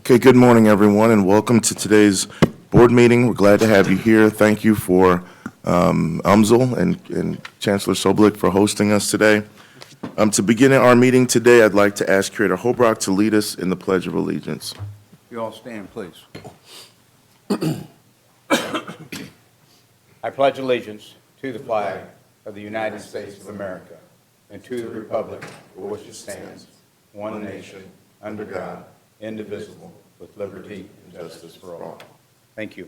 Okay, good morning, everyone, and welcome to today's board meeting. We're glad to have you here. Thank you for UMSL and Chancellor Soblik for hosting us today. To begin our meeting today, I'd like to ask Curator Hobrock to lead us in the Pledge of Allegiance. You all stand, please. I pledge allegiance to the flag of the United States of America and to the republic for which it stands, one nation, under God, indivisible, with liberty and justice for all. Thank you.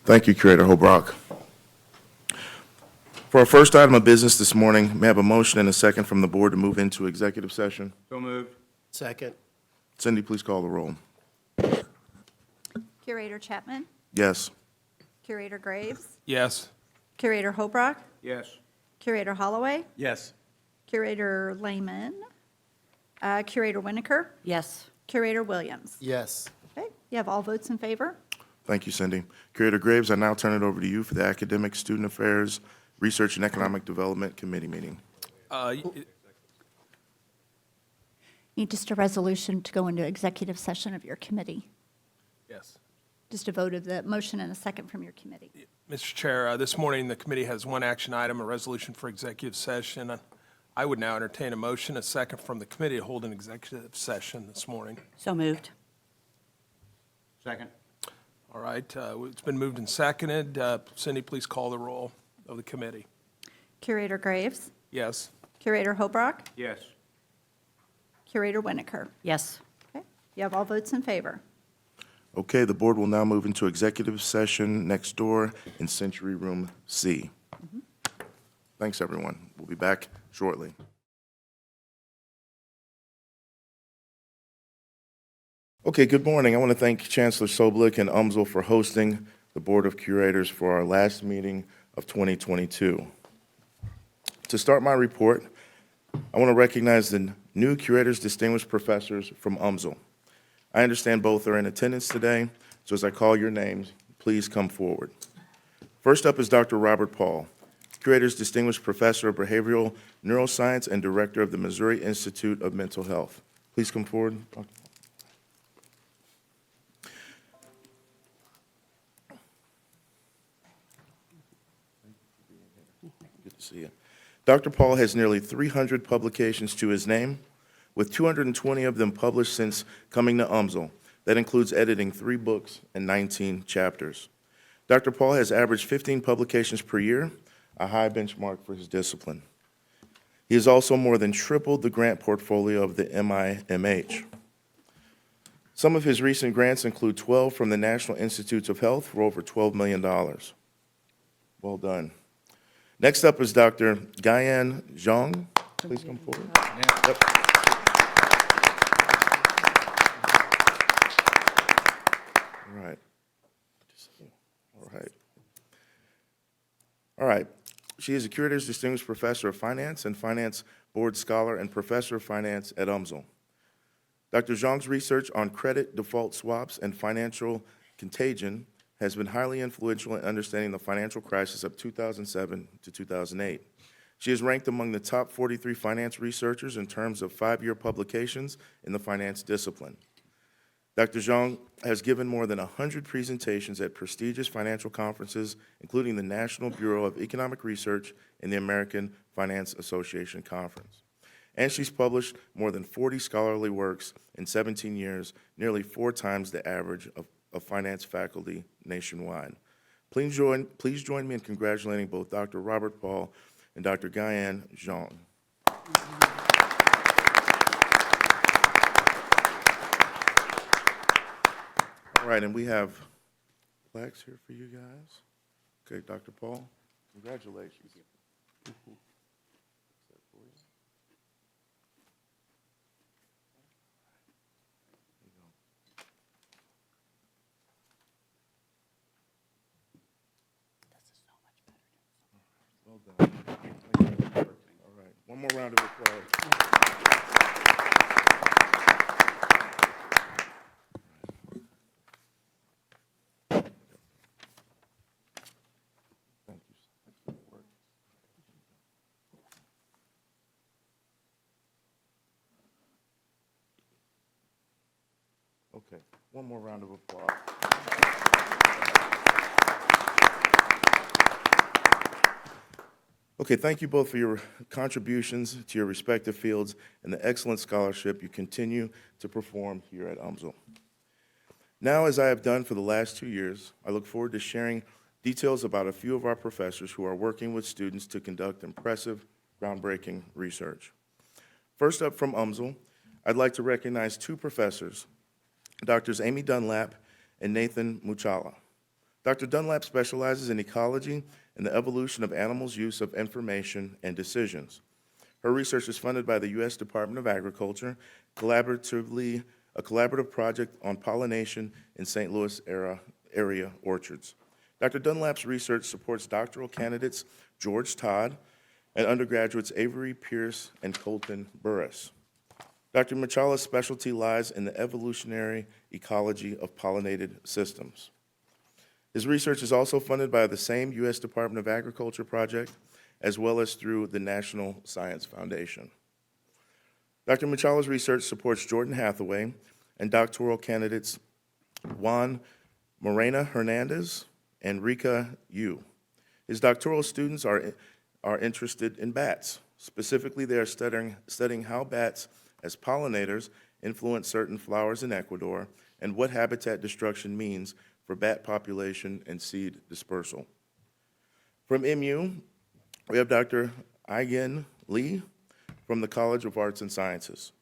Thank you, Curator Hobrock. For our first item of business this morning, may I have a motion and a second from the board to move into executive session? So moved. Second. Cindy, please call the roll. Curator Chapman? Yes. Curator Graves? Yes. Curator Hobrock? Yes. Curator Holloway? Yes. Curator Lehman? Curator Winokur? Yes. Curator Williams? Yes. Okay, you have all votes in favor? Thank you, Cindy. Curator Graves, I now turn it over to you for the Academic, Student Affairs, Research, and Economic Development Committee meeting. Need just a resolution to go into executive session of your committee. Yes. Just a vote of the motion and a second from your committee. Mr. Chair, this morning the committee has one action item, a resolution for executive session. I would now entertain a motion, a second from the committee to hold an executive session this morning. So moved. Second. All right, it's been moved and seconded. Cindy, please call the roll of the committee. Curator Graves? Yes. Curator Hobrock? Yes. Curator Winokur? Yes. Okay, you have all votes in favor. Okay, the board will now move into executive session next door in Century Room C. Thanks, everyone. We'll be back shortly. Okay, good morning. I want to thank Chancellor Soblik and UMSL for hosting the Board of Curators for our last meeting of 2022. To start my report, I want to recognize the new Curators Distinguished Professors from UMSL. I understand both are in attendance today, so as I call your names, please come forward. First up is Dr. Robert Paul, Curators Distinguished Professor of Behavioral Neuroscience and Director of the Missouri Institute of Mental Health. Please come forward, Dr. Good to see you. Dr. Paul has nearly 300 publications to his name, with 220 of them published since coming to UMSL. That includes editing 3 books and 19 chapters. Dr. Paul has averaged 15 publications per year, a high benchmark for his discipline. He has also more than tripled the grant portfolio of the MIMH. Some of his recent grants include 12 from the National Institutes of Health for over $12 million. Well done. Next up is Dr. Guyan Zhang. Please come forward. Yep. All right. All right. She is a Curator's Distinguished Professor of Finance and Finance Board Scholar and Professor of Finance at UMSL. Dr. Zhang's research on credit default swaps and financial contagion has been highly influential in understanding the financial crisis of 2007 to 2008. She is ranked among the top 43 finance researchers in terms of 5-year publications in the finance discipline. Dr. Zhang has given more than 100 presentations at prestigious financial conferences, including the National Bureau of Economic Research and the American Finance Association Conference. And she's published more than 40 scholarly works in 17 years, nearly 4 times the average of finance faculty nationwide. Please join me in congratulating both Dr. Robert Paul and Dr. Guyan Zhang. All right, and we have plaques here for you guys. Okay, Dr. Paul, congratulations. Well done. All right, one more round of applause. Thank you. Excellent work. Okay, one more round of applause. Okay, thank you both for your contributions to your respective fields and the excellent scholarship you continue to perform here at UMSL. Now, as I have done for the last 2 years, I look forward to sharing details about a few of our professors who are working with students to conduct impressive, groundbreaking research. First up from UMSL, I'd like to recognize two professors, Drs. Amy Dunlap and Nathan Muchala. Dr. Dunlap specializes in ecology and the evolution of animals' use of information and decisions. Her research is funded by the U.S. Department of Agriculture, a collaborative project on pollination in St. Louis area orchards. Dr. Dunlap's research supports doctoral candidates George Todd and undergraduates Avery Pierce and Colton Burris. Dr. Muchala's specialty lies in the evolutionary ecology of pollinated systems. His research is also funded by the same U.S. Department of Agriculture project, as well as through the National Science Foundation. Dr. Muchala's research supports Jordan Hathaway and doctoral candidates Juan Morena Hernandez and Rika Yu. His doctoral students are interested in bats. Specifically, they are studying how bats, as pollinators, influence certain flowers in Ecuador and what habitat destruction means for bat population and seed dispersal. From MU, we have Dr. Aigen Lee from the College of Arts and Sciences.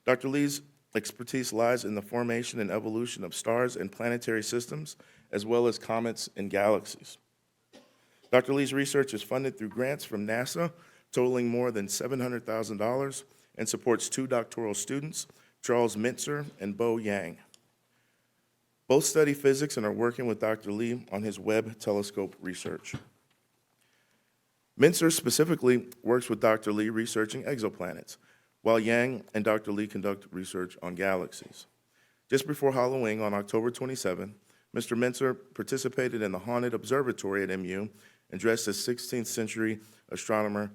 Dr. Lee's expertise lies in the formation and evolution of stars and planetary systems, as well as comets and galaxies. Dr. Lee's research is funded through grants from NASA, totaling more than $700,000, and supports two doctoral students, Charles Mintzer and Bo Yang. Both study physics and are working with Dr. Lee on his Webb telescope research. Mintzer specifically works with Dr. Lee researching exoplanets, while Yang and Dr. Lee conduct research on galaxies. Just before Halloween, on October 27, Mr. Mintzer participated in the Haunted Observatory at MU and dressed as 16th century astronomer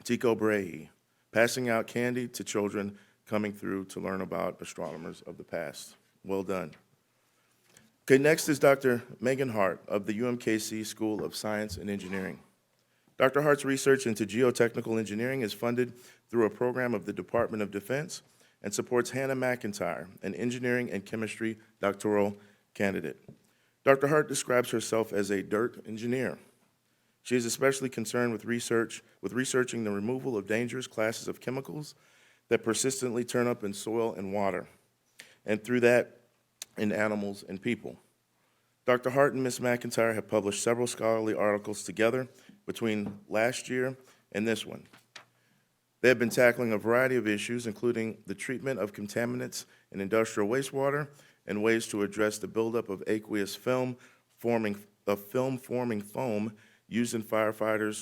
Tycho Brahe, passing out candy to children coming through to learn about astronomers of the past. Well done. Okay, next is Dr. Megan Hart of the UMKC School of Science and Engineering. Dr. Hart's research into geotechnical engineering is funded through a program of the Department of Defense and supports Hannah McIntyre, an engineering and chemistry doctoral candidate. Dr. Hart describes herself as a dirt engineer. She is especially concerned with researching the removal of dangerous classes of chemicals that persistently turn up in soil and water, and through that, in animals and people. Dr. Hart and Ms. McIntyre have published several scholarly articles together between last year and this one. They have been tackling a variety of issues, including the treatment of contaminants in industrial wastewater and ways to address the buildup of aqueous film-forming foam used in firefighting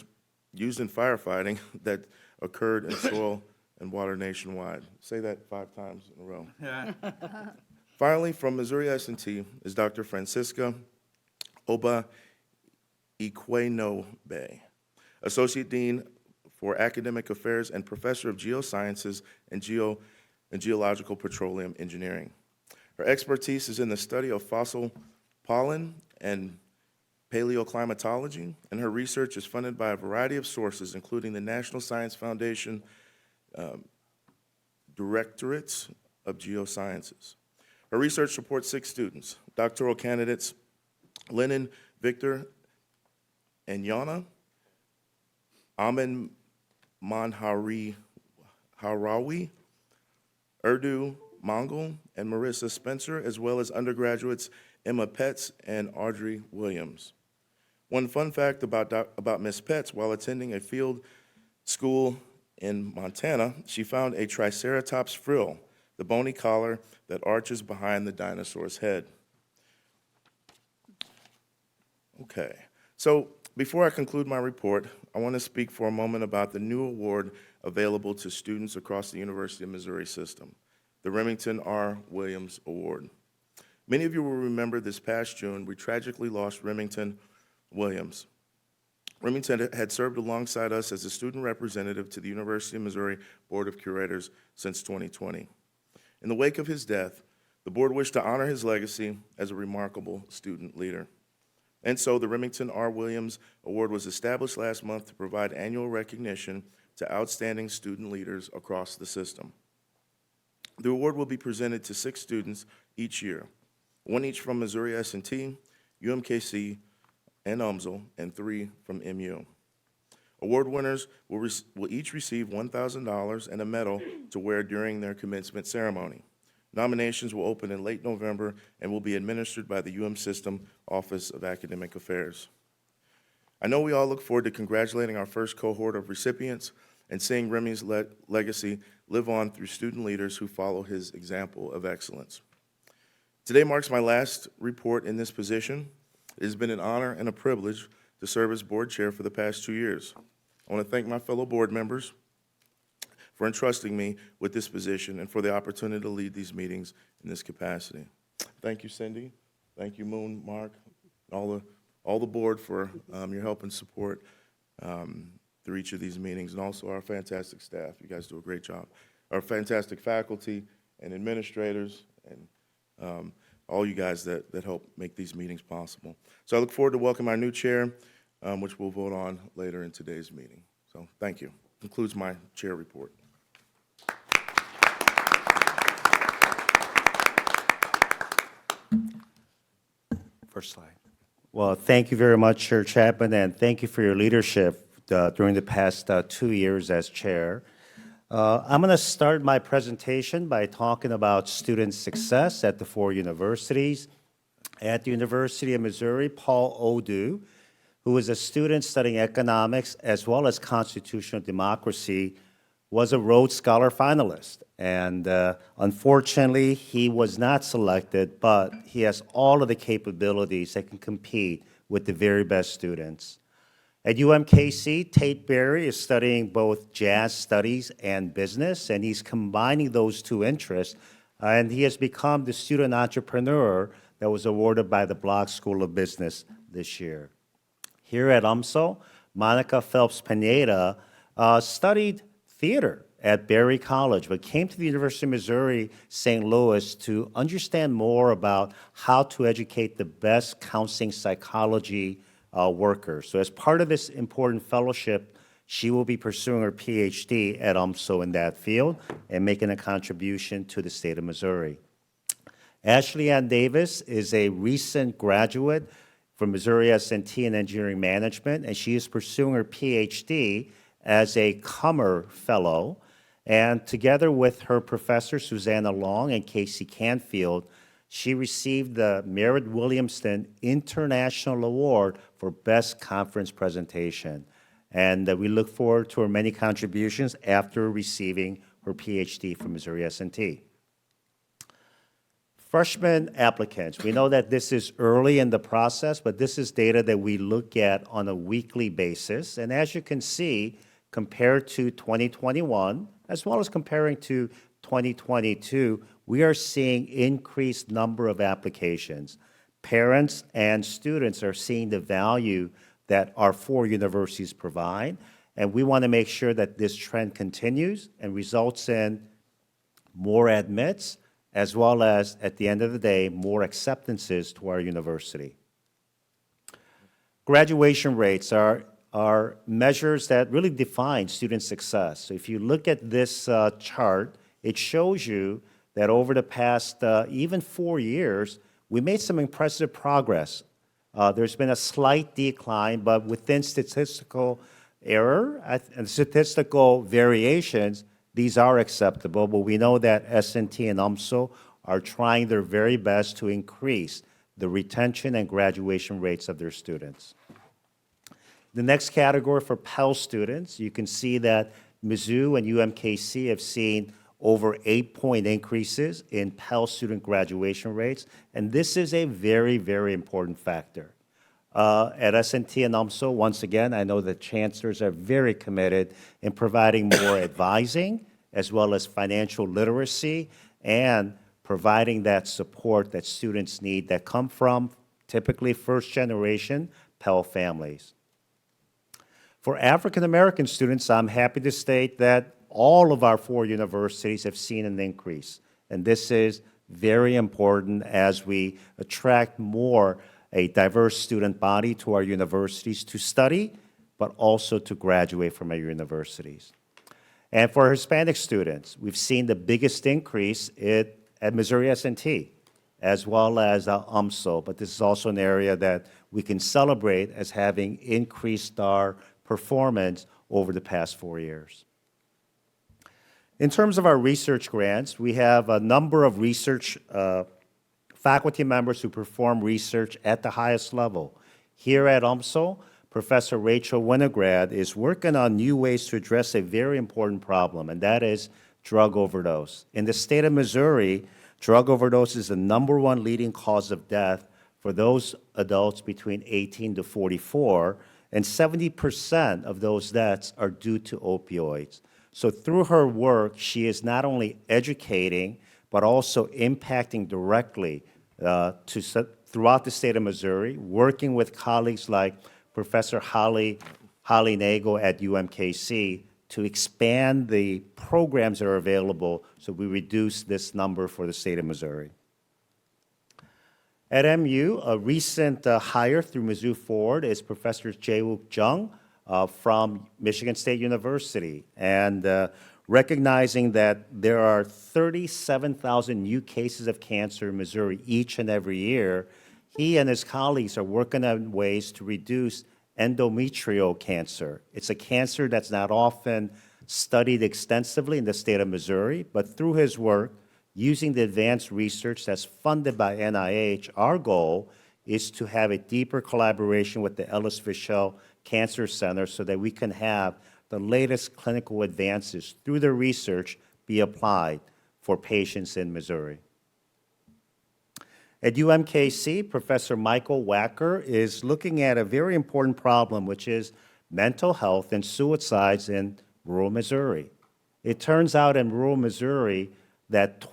that occurred in soil and water nationwide. Say that 5 times in a row. Yeah. Finally, from Missouri S&T is Dr. Francisca Oba Ikwenobe, Associate Dean for Academic Affairs and Professor of Geosciences and Geological Petroleum Engineering. Her expertise is in the study of fossil pollen and paleoclimatology, and her research is funded by a variety of sources, including the National Science Foundation Directorates of Geosciences. Her research supports 6 students, doctoral candidates Lennon Victor Anyana, Amin Manharawi, Urdu Mongol, and Marissa Spencer, as well as undergraduates Emma Petz and Audrey Williams. One fun fact about Ms. Petz: while attending a field school in Montana, she found a Triceratops frill, the bony collar that arches behind the dinosaur's head. Okay, so before I conclude my report, I want to speak for a moment about the new award available to students across the University of Missouri system, the Remington R. Williams Award. Many of you will remember this past June, we tragically lost Remington Williams. Remington had served alongside us as a student representative to the University of Missouri Board of Curators since 2020. In the wake of his death, The board wished to honor his legacy as a remarkable student leader. And so the Remington R. Williams Award was established last month to provide annual recognition to outstanding student leaders across the system. The award will be presented to 6 students each year, 1 each from Missouri S&T, UMKC, and UMSL, and 3 from MU. Award winners will each receive $1,000 and a medal to wear during their commencement ceremony. Nominations will open in late November and will be administered by the UM System Office of Academic Affairs. I know we all look forward to congratulating our first cohort of recipients and seeing Remy's legacy live on through student leaders who follow his example of excellence. Today marks my last report in this position. It has been an honor and a privilege to serve as board chair for the past 2 years. I want to thank my fellow board members for entrusting me with this position and for the opportunity to lead these meetings in this capacity. Thank you, Cindy. Thank you, Moon, Mark, all the board for your help and support through each of these meetings, and also our fantastic staff. You guys do a great job. Our fantastic faculty and administrators, and all you guys that help make these meetings possible. So I look forward to welcoming our new chair, which we'll vote on later in today's meeting. So thank you. Concludes my chair report. First slide. Well, thank you very much, Chair Chapman, and thank you for your leadership during the past 2 years as chair. I'm going to start my presentation by talking about student success at the 4 universities. At the University of Missouri, Paul Odu, who is a student studying economics as well as constitutional democracy, was a Rhodes Scholar finalist. And unfortunately, he was not selected, but he has all of the capabilities that can compete with the very best students. At UMKC, Tate Berry is studying both jazz studies and business, and he's combining those 2 interests, and he has become the student entrepreneur that was awarded by the Block School of Business this year. Here at UMSL, Monica Phelps-Pineda studied theater at Berry College, but came to the University of Missouri St. Louis to understand more about how to educate the best counseling psychology workers. So as part of this important fellowship, she will be pursuing her PhD at UMSL in that field and making a contribution to the state of Missouri. Ashley Ann Davis is a recent graduate from Missouri S&T in engineering management, and she is pursuing her PhD as a Kummer Fellow. And together with her professor, Susanna Long and Casey Canfield, she received the Merritt Williamson International Award for Best Conference Presentation. And we look forward to her many contributions after receiving her PhD from Missouri S&T. Freshmen applicants, we know that this is early in the process, but this is data that we look at on a weekly basis. And as you can see, compared to 2021, as well as comparing to 2022, we are seeing increased number of applications. Parents and students are seeing the value that our 4 universities provide, and we want to make sure that this trend continues and results in more admits, as well as, at the end of the day, more acceptances to our university. Graduation rates are measures that really define student success. So if you look at this chart, it shows you that over the past even 4 years, we made some impressive progress. There's been a slight decline, but within statistical error and statistical variations, these are acceptable, but we know that S&T and UMSL are trying their very best to increase the retention and graduation rates of their students. The next category for Pell students, you can see that Mizzou and UMKC have seen over 8-point increases in Pell student graduation rates, and this is a very, very important factor. At S&T and UMSL, once again, I know the chancellors are very committed in providing more advising, as well as financial literacy, and providing that support that students need that come from typically first-generation Pell families. For African-American students, I'm happy to state that all of our 4 universities have seen an increase, and this is very important as we attract more a diverse student body to our universities to study, but also to graduate from our universities. And for Hispanic students, we've seen the biggest increase at Missouri S&T, as well as UMSL, but this is also an area that we can celebrate as having increased our performance over the past 4 years. In terms of our research grants, we have a number of research faculty members who perform research at the highest level. Here at UMSL, Professor Rachel Winograd is working on new ways to address a very important problem, and that is drug overdose. In the state of Missouri, drug overdose is the #1 leading cause of death for those adults between 18 to 44, and 70% of those deaths are due to opioids. So through her work, she is not only educating, but also impacting directly throughout the state of Missouri, working with colleagues like Professor Holly Nagel at UMKC to expand the programs that are available so we reduce this number for the state of Missouri. At MU, a recent hire through Mizzou Forward is Professor Jae-wook Jung from Michigan State University. And recognizing that there are 37,000 new cases of cancer in Missouri each and every year, he and his colleagues are working on ways to reduce endometrial cancer. It's a cancer that's not often studied extensively in the state of Missouri, but through his work, using the advanced research that's funded by NIH, our goal is to have a deeper collaboration with the Ellis Fischel Cancer Center so that we can have the latest clinical advances through the research be applied for patients in Missouri. At UMKC, Professor Michael Wacker is looking at a very important problem, which is mental health and suicides in rural Missouri. It turns out in rural Missouri that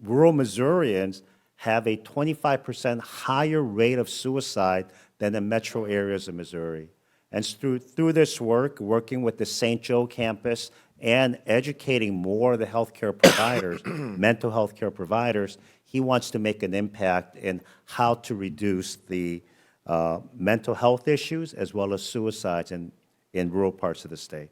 rural Missourians have a 25% higher rate of suicide than the metro areas of Missouri. And through this work, working with the St. Joe campus and educating more of the healthcare providers, mental health care providers, he wants to make an impact in how to reduce the mental health issues as well as suicides in rural parts of the state.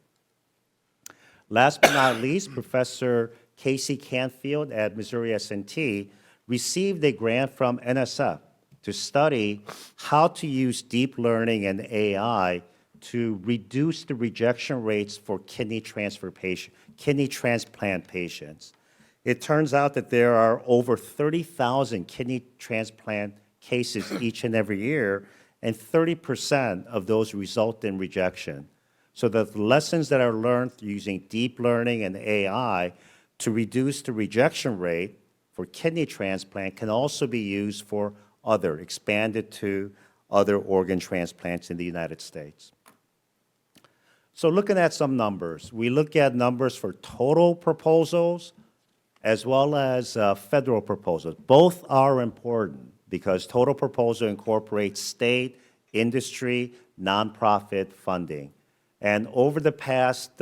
Last but not least, Professor Casey Canfield at Missouri S&T received a grant from NSF to study how to use deep learning and AI to reduce the rejection rates for kidney transplant patients. It turns out that there are over 30,000 kidney transplant cases each and every year, and 30% of those result in rejection. So the lessons that are learned using deep learning and AI to reduce the rejection rate for kidney transplant can also be used for expanded to other organ transplants in the United States. So looking at some numbers, we look at numbers for total proposals as well as federal proposals. Both are important because total proposal incorporates state, industry, nonprofit funding. And over the past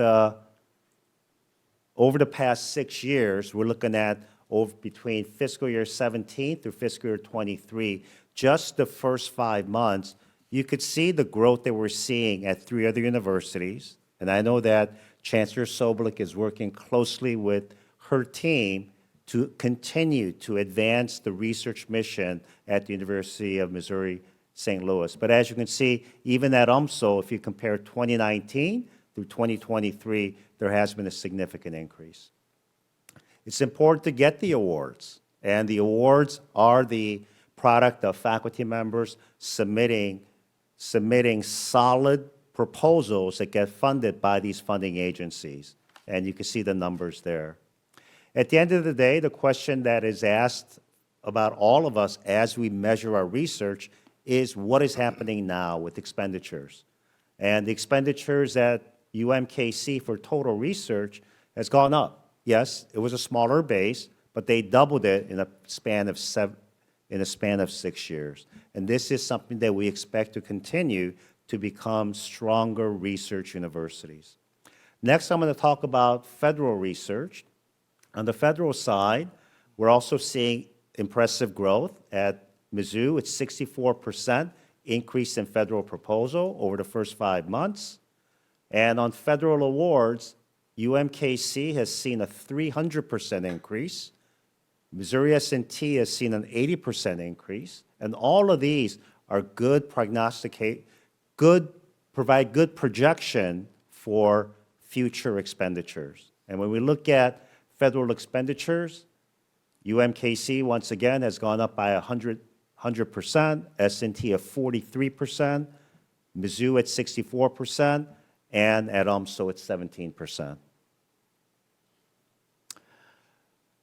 6 years, we're looking at between fiscal year 17 through fiscal year 23, just the first 5 months, you could see the growth that we're seeing at 3 other universities. And I know that Chancellor Sobolik is working closely with her team to continue to advance the research mission at the University of Missouri St. Louis. But as you can see, even at UMSL, if you compare 2019 through 2023, there has been a significant increase. It's important to get the awards, and the awards are the product of faculty members submitting solid proposals that get funded by these funding agencies, and you can see the numbers there. At the end of the day, the question that is asked about all of us as we measure our research is what is happening now with expenditures. And the expenditures at UMKC for total research has gone up. Yes, it was a smaller base, but they doubled it in a span of 6 years. And this is something that we expect to continue to become stronger research universities. Next, I'm going to talk about federal research. On the federal side, We're also seeing impressive growth at Mizzou. It's 64% increase in federal proposal over the first 5 months. And on federal awards, UMKC has seen a 300% increase. Missouri S&T has seen an 80% increase. And all of these are provide good projection for future expenditures. And when we look at federal expenditures, UMKC, once again, has gone up by 100%, S&T at 43%, Mizzou at 64%, and at UMSO at 17%.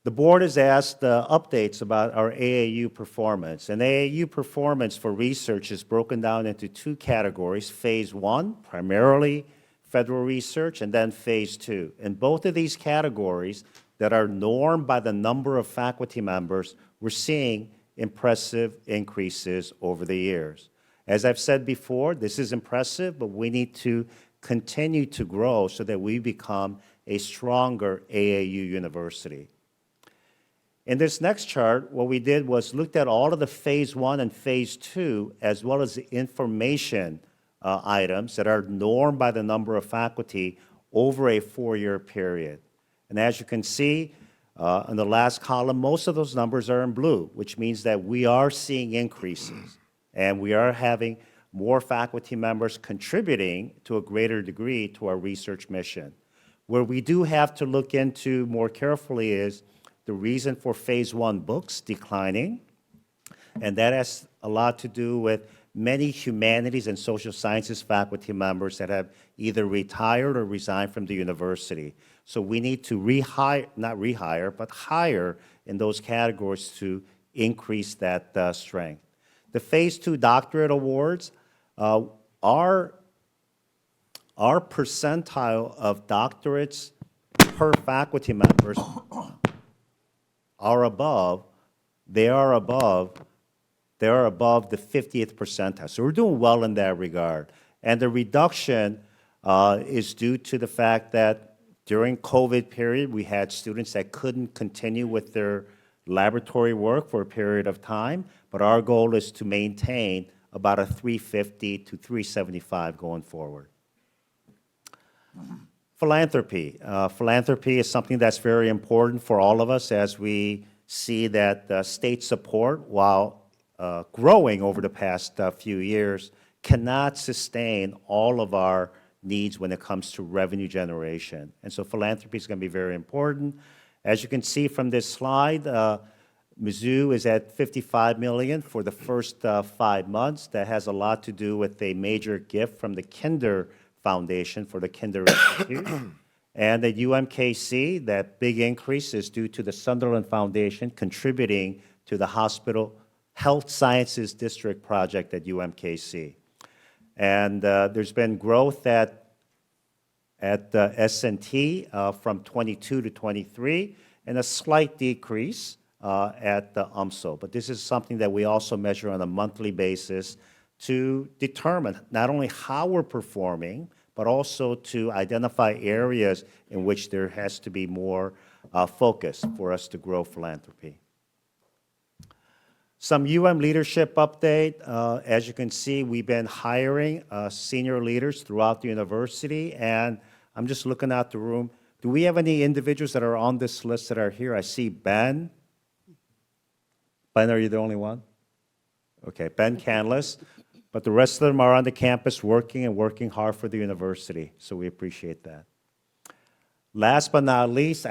The board has asked updates about our AAU performance. And AAU performance for research is broken down into 2 categories, Phase 1, primarily federal research, and then Phase 2. In both of these categories that are normed by the number of faculty members, we're seeing impressive increases over the years. As I've said before, this is impressive, but we need to continue to grow so that we become a stronger AAU university. In this next chart, what we did was looked at all of the Phase 1 and Phase 2, as well as the information items that are normed by the number of faculty over a 4-year period. And as you can see, in the last column, most of those numbers are in blue, which means that we are seeing increases, and we are having more faculty members contributing to a greater degree to our research mission. Where we do have to look into more carefully is the reason for Phase 1 books declining, and that has a lot to do with many humanities and social sciences faculty members that have either retired or resigned from the university. So we need to hire in those categories to increase that strength. The Phase 2 doctorate awards, our percentile of doctorates per faculty members are above the 50th percentile. So we're doing well in that regard. And the reduction is due to the fact that during COVID period, we had students that couldn't continue with their laboratory work for a period of time, but our goal is to maintain about a 350 to 375 going forward. Philanthropy. Philanthropy is something that's very important for all of us as we see that state support, while growing over the past few years, cannot sustain all of our needs when it comes to revenue generation. And so philanthropy is going to be very important. As you can see from this slide, Mizzou is at $55 million for the first 5 months. That has a lot to do with a major gift from the Kinder Foundation for the Kinder Institute. And at UMKC, that big increase is due to the Sunderland Foundation contributing to the Hospital Health Sciences District project at UMKC. And there's been growth at S&T from 22 to 23, and a slight decrease at the UMSO. But this is something that we also measure on a monthly basis to determine not only how we're performing, but also to identify areas in which there has to be more focus for us to grow philanthropy. Some leadership update. As you can see, we've been hiring senior leaders throughout the university, and I'm just looking out the room. Do we have any individuals that are on this list that are here? I see Ben. Ben, are you the only one? Okay, Ben Canlis. But the rest of them are on the campus working hard for the university, so we appreciate that. Last but not least,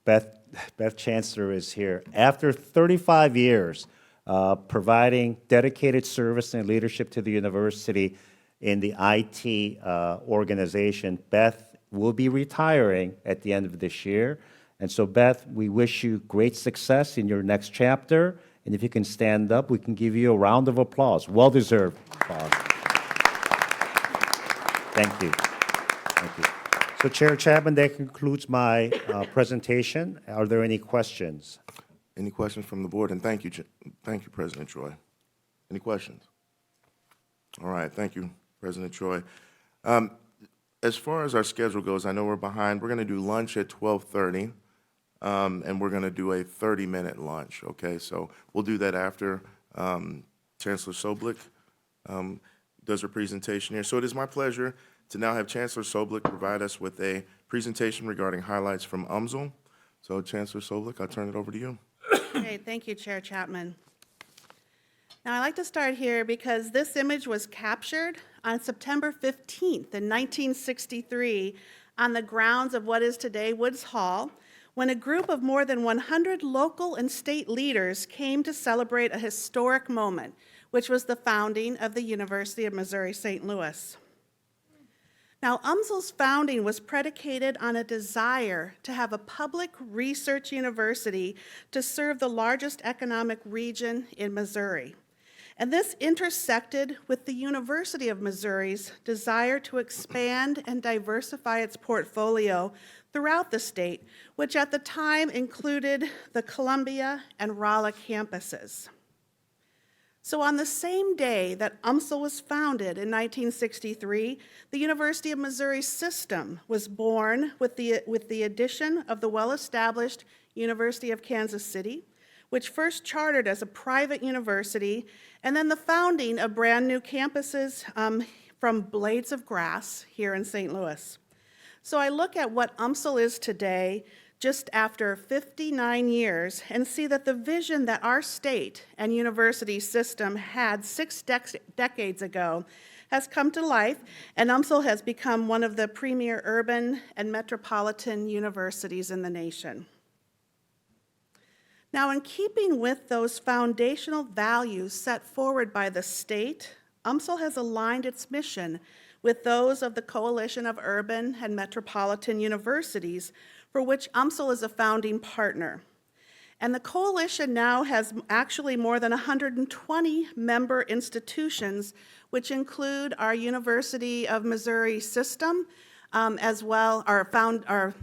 Beth Chancellor is here. After 35 years providing dedicated service and leadership to the university in the IT organization, Beth will be retiring at the end of this year. And so, Beth, we wish you great success in your next chapter. And if you can stand up, we can give you a round of applause. Well-deserved applause. Thank you. Thank you. So, Chair Chapman, that concludes my presentation. Are there any questions? Any questions from the board? And thank you, President Troy. Any questions? All right, thank you, President Troy. As far as our schedule goes, I know we're behind. We're going to do lunch at 12:30. and we're going to do a 30-minute lunch, okay? So we'll do that after Chancellor Soblick does her presentation here. So it is my pleasure to now have Chancellor Soblick provide us with a presentation regarding highlights from UMSL. So Chancellor Soblick, I'll turn it over to you. Great, thank you, Chair Chapman. Now, I'd like to start here because this image was captured on September 15th in 1963 on the grounds of what is today Woods Hall, when a group of more than 100 local and state leaders came to celebrate a historic moment, which was the founding of the University of Missouri St. Louis. Now, UMSL's founding was predicated on a desire to have a public research university to serve the largest economic region in Missouri. And this intersected with the University of Missouri's desire to expand and diversify its portfolio throughout the state, which at the time included the Columbia and Rolla campuses. So on the same day that UMSL was founded in 1963, the University of Missouri system was born with the addition of the well-established University of Kansas City, which first chartered as a private university, and then the founding of brand new campuses from blades of grass here in St. Louis. So I look at what UMSL is today, just after 59 years, and see that the vision that our state and university system had 6 decades ago has come to life, and UMSL has become one of the premier urban and metropolitan universities in the nation. Now, in keeping with those foundational values set forward by the state, UMSL has aligned its mission with those of the Coalition of Urban and Metropolitan Universities, for which UMSL is a founding partner. And the coalition now has actually more than 120 member institutions, which include our University of Missouri system, as well, our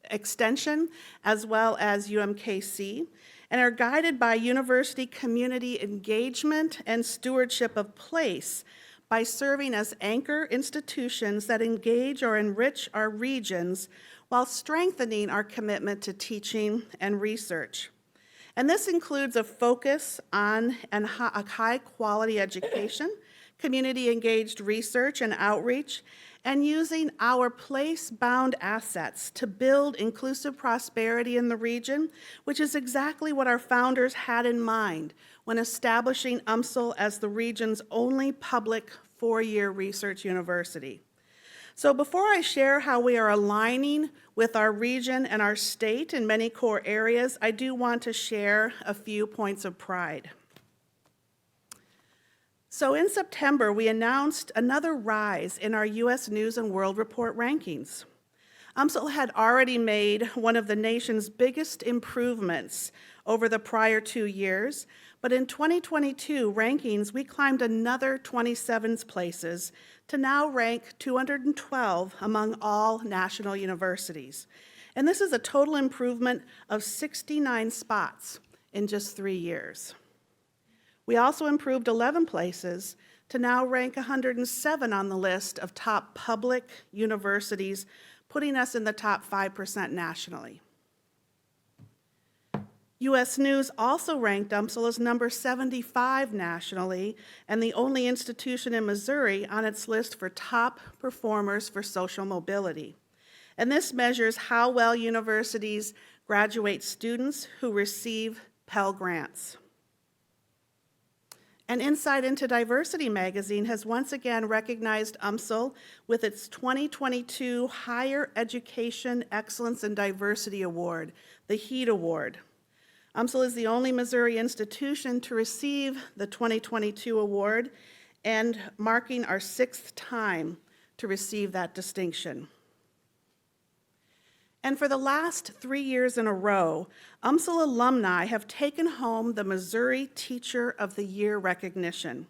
extension, as well as UMKC, and are guided by university community engagement and stewardship of place by serving as anchor institutions that engage or enrich our regions while strengthening our commitment to teaching and research. And this includes a focus on a high-quality education, community-engaged research and outreach, and using our place-bound assets to build inclusive prosperity in the region, which is exactly what our founders had in mind when establishing UMSL as the region's only public 4-year research university. So before I share how we are aligning with our region and our state in many core areas, I do want to share a few points of pride. So in September, we announced another rise in our U.S. News and World Report rankings. UMSL had already made one of the nation's biggest improvements over the prior 2 years, but in 2022 rankings, we climbed another 27 places to now rank 212 among all national universities. And this is a total improvement of 69 spots in just 3 years. We also improved 11 places to now rank 107 on the list of top public universities, putting us in the top 5% nationally. U.S. News also ranked UMSL as number 75 nationally and the only institution in Missouri on its list for top performers for social mobility. And this measures how well universities graduate students who receive Pell Grants. And Insight into Diversity magazine has once again recognized UMSL with its 2022 Higher Education Excellence and Diversity Award, the HEAT Award. UMSL is the only Missouri institution to receive the 2022 award and marking our 6th time to receive that distinction. And for the last 3 years in a row, UMSL alumni have taken home the Missouri Teacher of the Year recognition.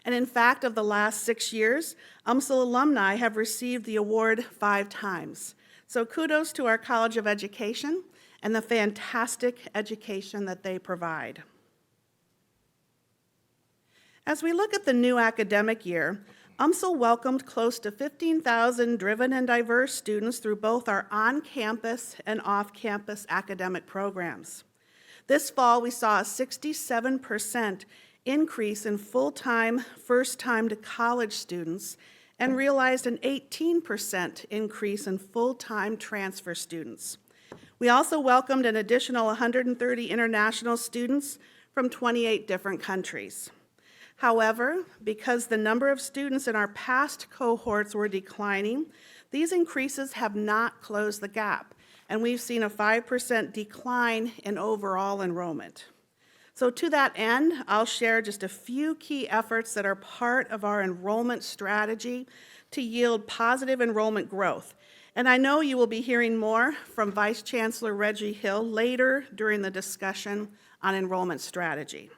And in fact, of the last 6 years, UMSL alumni have received the award 5 times. So kudos to our College of Education and the fantastic education that they provide. As we look at the new academic year, UMSL welcomed close to 15,000 driven and diverse students through both our on-campus and off-campus academic programs. This fall, we saw a 67% increase in full-time, first-time to college students and realized an 18% increase in full-time transfer students. We also welcomed an additional 130 international students from 28 different countries. However, because the number of students in our past cohorts were declining, these increases have not closed the gap, and we've seen a 5% decline in overall enrollment. So to that end, I'll share just a few key efforts that are part of our enrollment strategy to yield positive enrollment growth. And I know you will be hearing more from Vice Chancellor Reggie Hill later during the discussion on enrollment strategy.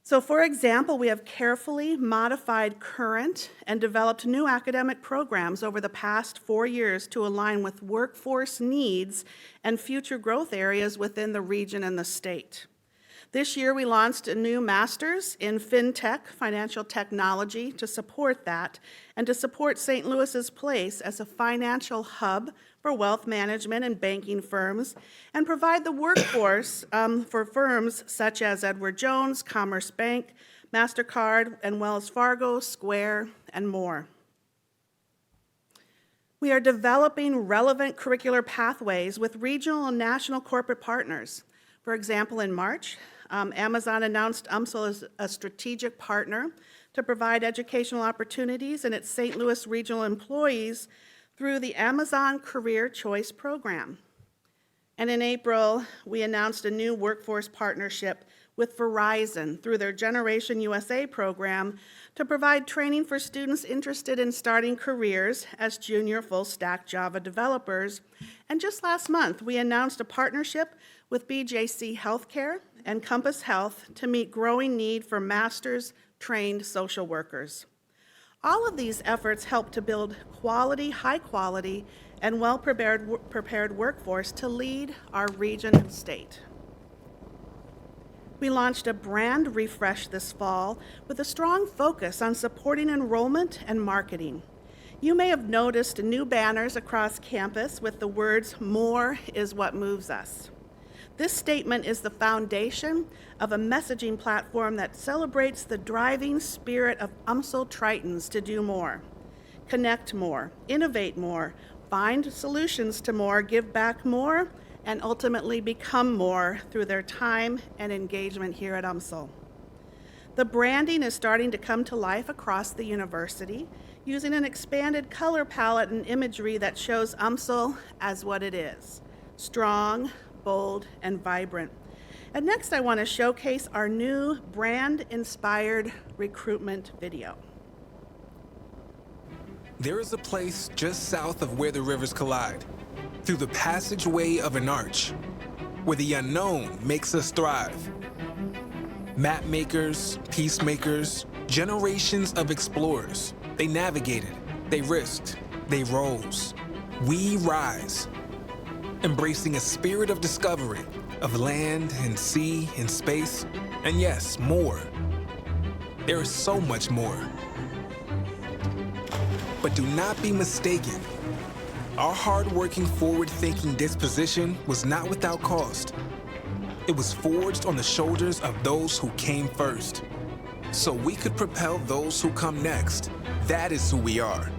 So for example, we have carefully modified current and developed new academic programs over the past 4 years to align with workforce needs and future growth areas within the region and the state. This year, we launched a new master's in FinTech, financial technology, to support that and to support St. Louis's place as a financial hub for wealth management and banking firms and provide the workforce for firms such as Edward Jones, Commerce Bank, MasterCard, and Wells Fargo, Square, and more. We are developing relevant curricular pathways with regional and national corporate partners. For example, in March, Amazon announced UMSL as a strategic partner to provide educational opportunities in its St. Louis regional employees through the Amazon Career Choice Program. And in April, we announced a new workforce partnership with Verizon through their Generation USA program to provide training for students interested in starting careers as junior full-stack Java developers. And just last month, we announced a partnership with BJC Healthcare and Compass Health to meet growing need for master's-trained social workers. All of these efforts help to build quality, high quality, and well-prepared workforce to lead our region and state. We launched a brand refresh this fall with a strong focus on supporting enrollment and marketing. You may have noticed new banners across campus with the words, "More is what moves us." This statement is the foundation of a messaging platform that celebrates the driving spirit of UMSL Tritons to do more, connect more, innovate more, find solutions to more, give back more, and ultimately become more through their time and engagement here at UMSL. The branding is starting to come to life across the university using an expanded color palette and imagery that shows UMSL as what it is, strong, bold, and vibrant. And next, I want to showcase our new brand-inspired recruitment video. There is a place just south of where the rivers collide, through the passageway of an arch, where the unknown makes us thrive. Map makers, peacemakers, generations of explorers. They navigated, they risked, they rose. We rise, embracing a spirit of discovery, of land and sea and space, and yes, more. There is so much more. But do not be mistaken. Our hard-working, forward-thinking disposition was not without cost. It was forged on the shoulders of those who came first, so we could propel those who come next. That is who we are.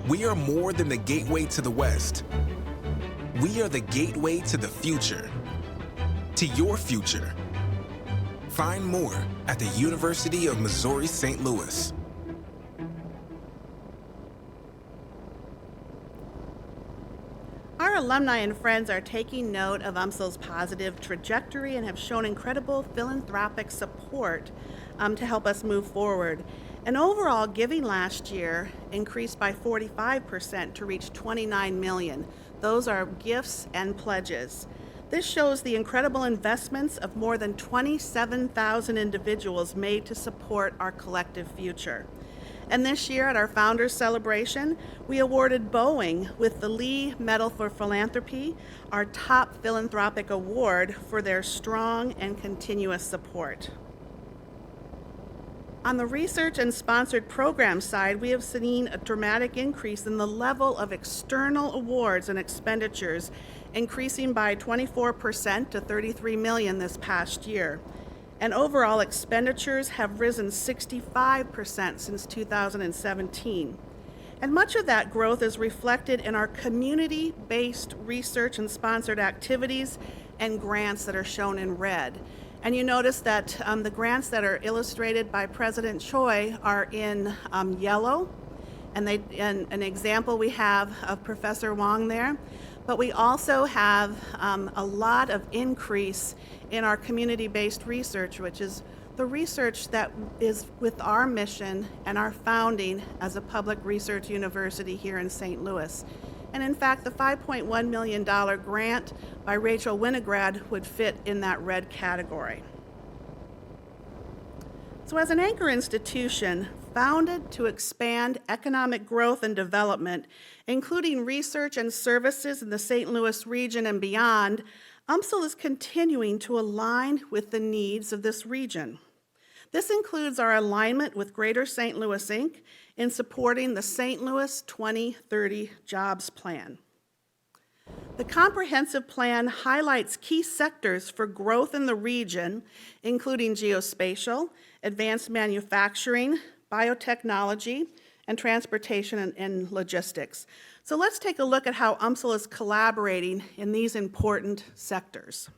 We are more than the gateway to the West. We are the gateway to the future, to your future. Find more at the University of Missouri St. Louis. Our alumni and friends are taking note of UMSL's positive trajectory and have shown incredible philanthropic support to help us move forward. And overall giving last year increased by 45% to reach $29 million. Those are gifts and pledges. This shows the incredible investments of more than 27,000 individuals made to support our collective future. And this year at our Founders Celebration, we awarded Boeing with the Lee Medal for Philanthropy, our top philanthropic award for their strong and continuous support. On the research and sponsored program side, we have seen a dramatic increase in the level of external awards and expenditures, increasing by 24% to $33 million this past year. And overall expenditures have risen 65% since 2017. And much of that growth is reflected in our community-based research and sponsored activities and grants that are shown in red. And you notice that the grants that are illustrated by President Choi are in yellow. And an example we have of Professor Wong there. But we also have a lot of increase in our community-based research, which is the research that is with our mission and our founding as a public research university here in St. Louis. And in fact, the $5.1 million grant by Rachel Winograd would fit in that red category. So as an anchor institution, founded to expand economic growth and development, including research and services in the St. Louis region and beyond, UMSL is continuing to align with the needs of this region. This includes our alignment with Greater St. Louis, Inc. in supporting the St. Louis 2030 Jobs Plan. The comprehensive plan highlights key sectors for growth in the region, including geospatial, advanced manufacturing, biotechnology, and transportation and logistics. So let's take a look at how UMSL is collaborating in these important sectors.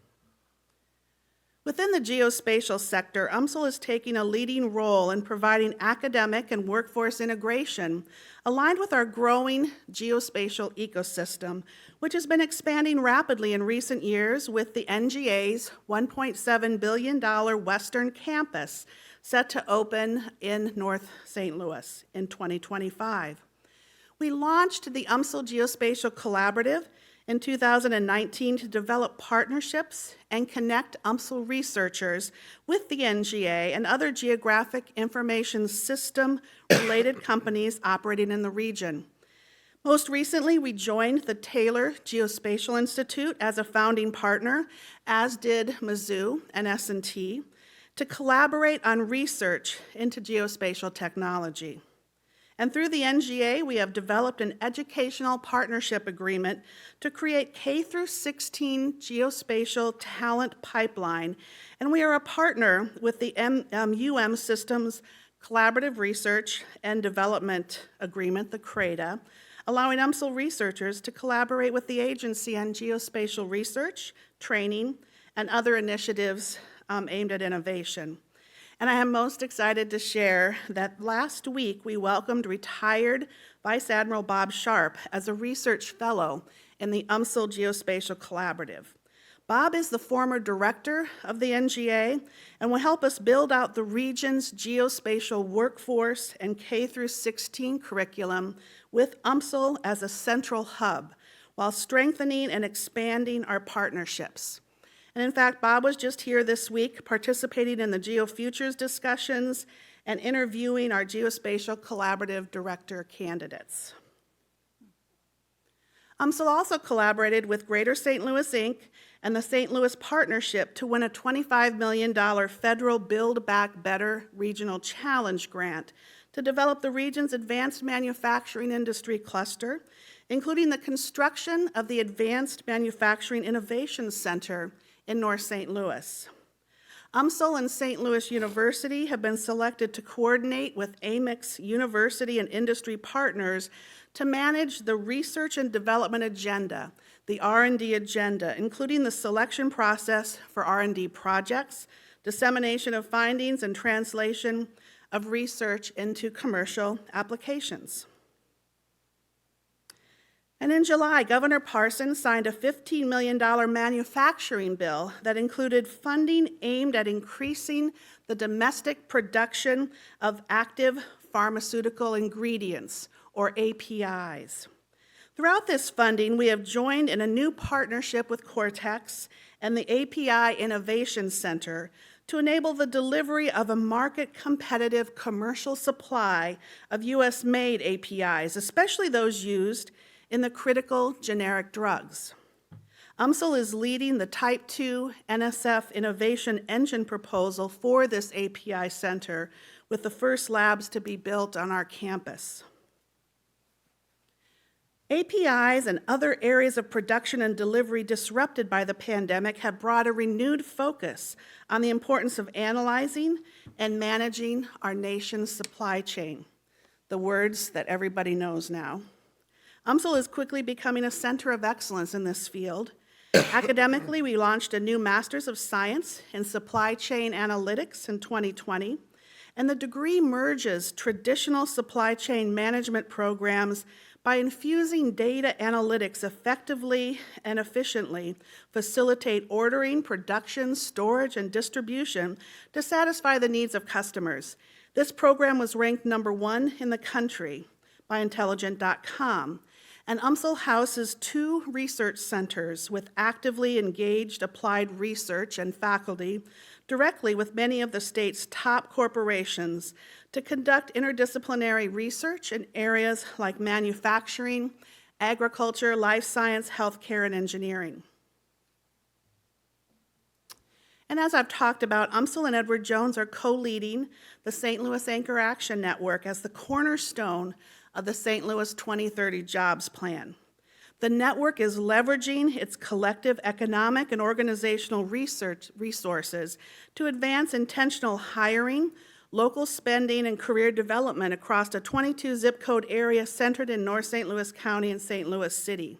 Within the geospatial sector, UMSL is taking a leading role in providing academic and workforce integration aligned with our growing geospatial ecosystem, which has been expanding rapidly in recent years with the NGA's $1.7 billion Western Campus set to open in North St. Louis in 2025. We launched the UMSL Geospatial Collaborative in 2019 to develop partnerships and connect UMSL researchers with the NGA and other geographic information system-related companies operating in the region. Most recently, we joined the Taylor Geospatial Institute as a founding partner, as did Mizzou and S&T, to collaborate on research into geospatial technology. And through the NGA, we have developed an educational partnership agreement to create K-16 geospatial talent pipeline, and we are a partner with the Systems Collaborative Research and Development Agreement, the CRADA, allowing UMSL researchers to collaborate with the agency on geospatial research, training, and other initiatives aimed at innovation. And I am most excited to share that last week we welcomed retired Vice Admiral Bob Sharp as a research fellow in the UMSL Geospatial Collaborative. Bob is the former director of the NGA and will help us build out the region's geospatial workforce and K-16 curriculum with UMSL as a central hub while strengthening and expanding our partnerships. And in fact, Bob was just here this week participating in the GeoFutures discussions and interviewing our Geospatial Collaborative Director candidates. UMSL also collaborated with Greater St. Louis, Inc. and the St. Louis Partnership to win a $25 million federal Build Back Better Regional Challenge grant to develop the region's advanced manufacturing industry cluster, including the construction of the Advanced Manufacturing Innovation Center in North St. Louis. UMSL and St. Louis University have been selected to coordinate with AMIC's university and industry partners to manage the research and development agenda, the R&D agenda, including the selection process for R&D projects, dissemination of findings, and translation of research into commercial applications. And in July, Governor Parson signed a $15 million manufacturing bill that included funding aimed at increasing the domestic production of active pharmaceutical ingredients, or APIs. Throughout this funding, we have joined in a new partnership with Cortex and the API Innovation Center to enable the delivery of a market-competitive commercial supply of U.S.-made APIs, especially those used in the critical generic drugs. UMSL is leading the Type 2 NSF Innovation Engine proposal for this API center, with the first labs to be built on our campus. APIs and other areas of production and delivery disrupted by the pandemic have brought a renewed focus on the importance of analyzing and managing our nation's supply chain, the words that everybody knows now. UMSL is quickly becoming a center of excellence in this field. Academically, we launched a new Master's of Science in Supply Chain Analytics in 2020, and the degree merges traditional supply chain management programs by infusing data analytics effectively and efficiently, facilitate ordering, production, storage, and distribution to satisfy the needs of customers. This program was ranked #1 in the country by Intelligent.com, and UMSL houses 2 research centers with actively engaged applied research and faculty directly with many of the state's top corporations to conduct interdisciplinary research in areas like manufacturing, agriculture, life science, healthcare, and engineering. And as I've talked about, UMSL and Edward Jones are co-leading the St. Louis Anchor Action Network as the cornerstone of the St. Louis 2030 Jobs Plan. The network is leveraging its collective economic and organizational resources to advance intentional hiring, local spending, and career development across a 22 zip code area centered in North St. Louis County and St. Louis City.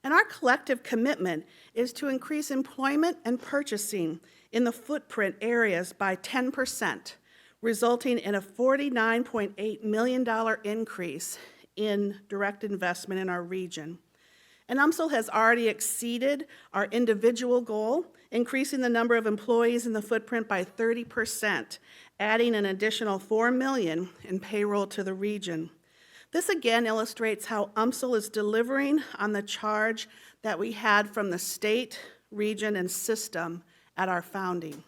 And our collective commitment is to increase employment and purchasing in the footprint areas by 10%, resulting in a $49.8 million increase in direct investment in our region. And UMSL has already exceeded our individual goal, increasing the number of employees in the footprint by 30%, adding an additional $4 million in payroll to the region. This again illustrates how UMSL is delivering on the charge that we had from the state, region, and system at our founding.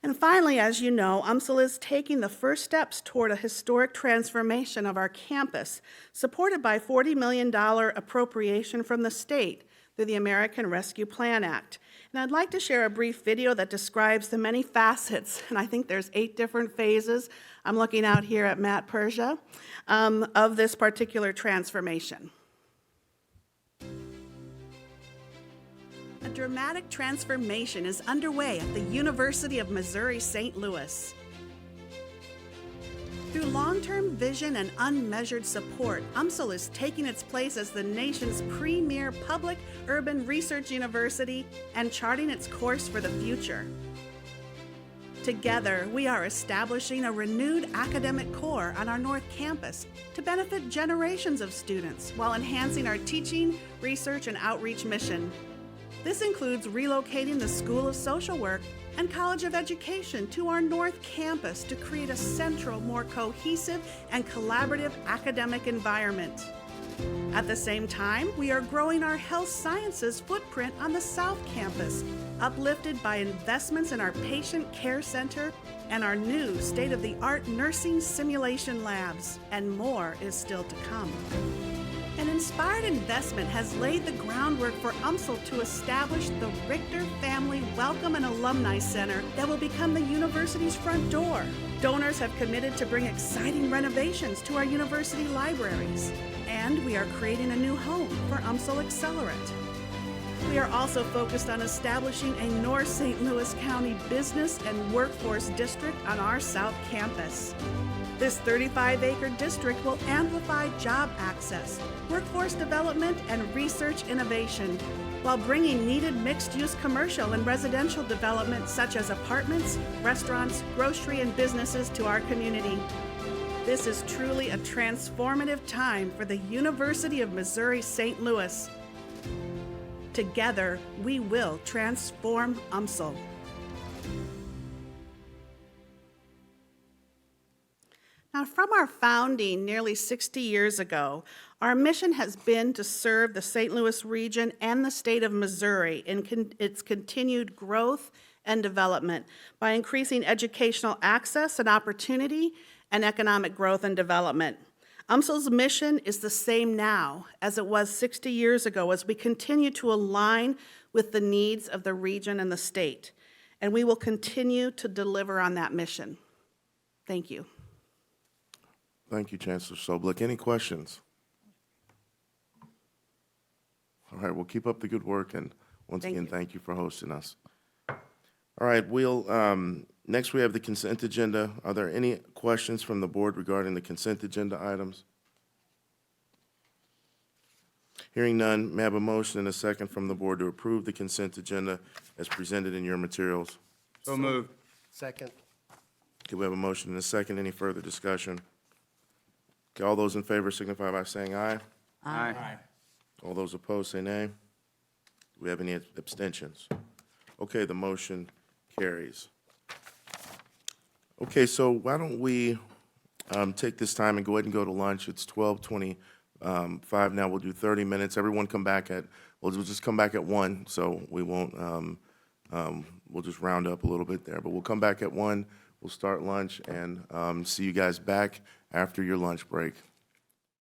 And finally, as you know, UMSL is taking the first steps toward a historic transformation of our campus, supported by $40 million appropriation from the state through the American Rescue Plan Act. And I'd like to share a brief video that describes the many facets, and I think there's 8 different phases. I'm looking out here at Matt Persia, of this particular transformation. A dramatic transformation is underway at the University of Missouri St. Louis. Through long-term vision and unmeasured support, UMSL is taking its place as the nation's premier public urban research university and charting its course for the future. Together, we are establishing a renewed academic core on our North Campus to benefit generations of students while enhancing our teaching, research, and outreach mission. This includes relocating the School of Social Work and College of Education to our North Campus to create a central, more cohesive, and collaborative academic environment. At the same time, we are growing our health sciences footprint on the South Campus, uplifted by investments in our patient care center and our new state-of-the-art nursing simulation labs, and more is still to come. An inspired investment has laid the groundwork for UMSL to establish the Richter Family Welcome and Alumni Center that will become the university's front door. Donors have committed to bring exciting renovations to our university libraries, and we are creating a new home for UMSL Accelerate. We are also focused on establishing a North St. Louis County business and workforce district on our South Campus. This 35-acre district will amplify job access, workforce development, and research innovation, while bringing needed mixed-use commercial and residential development such as apartments, restaurants, grocery, and businesses to our community. This is truly a transformative time for the University of Missouri St. Louis. Together, we will transform UMSL. Now, from our founding nearly 60 years ago, our mission has been to serve the St. Louis region and the state of Missouri in its continued growth and development by increasing educational access and opportunity and economic growth and development. UMSL's mission is the same now as it was 60 years ago as we continue to align with the needs of the region and the state. and we will continue to deliver on that mission. Thank you. Thank you, Chancellor Soblick. Any questions? All right, well, keep up the good work, and once Thank again, you. thank you for hosting us. All right, next we have the consent agenda. Are there any questions from the board regarding the consent agenda items? Hearing none, may I have a motion and a second from the board to approve the consent agenda as presented in your materials? So moved. Second. Okay, we have a motion and a second. Any further discussion? Okay, all those in favor signify by saying aye. Aye. All those opposed, say nay. Do we have any abstentions? Okay, the motion carries. Okay, so why don't we take this time and go ahead and go to lunch? It's 12:25 now. We'll do 30 minutes. Everyone come back we'll just come back at 1, so we won't, we'll just round up a little bit there. But we'll come back at 1, we'll start lunch, and see you guys back after your lunch break.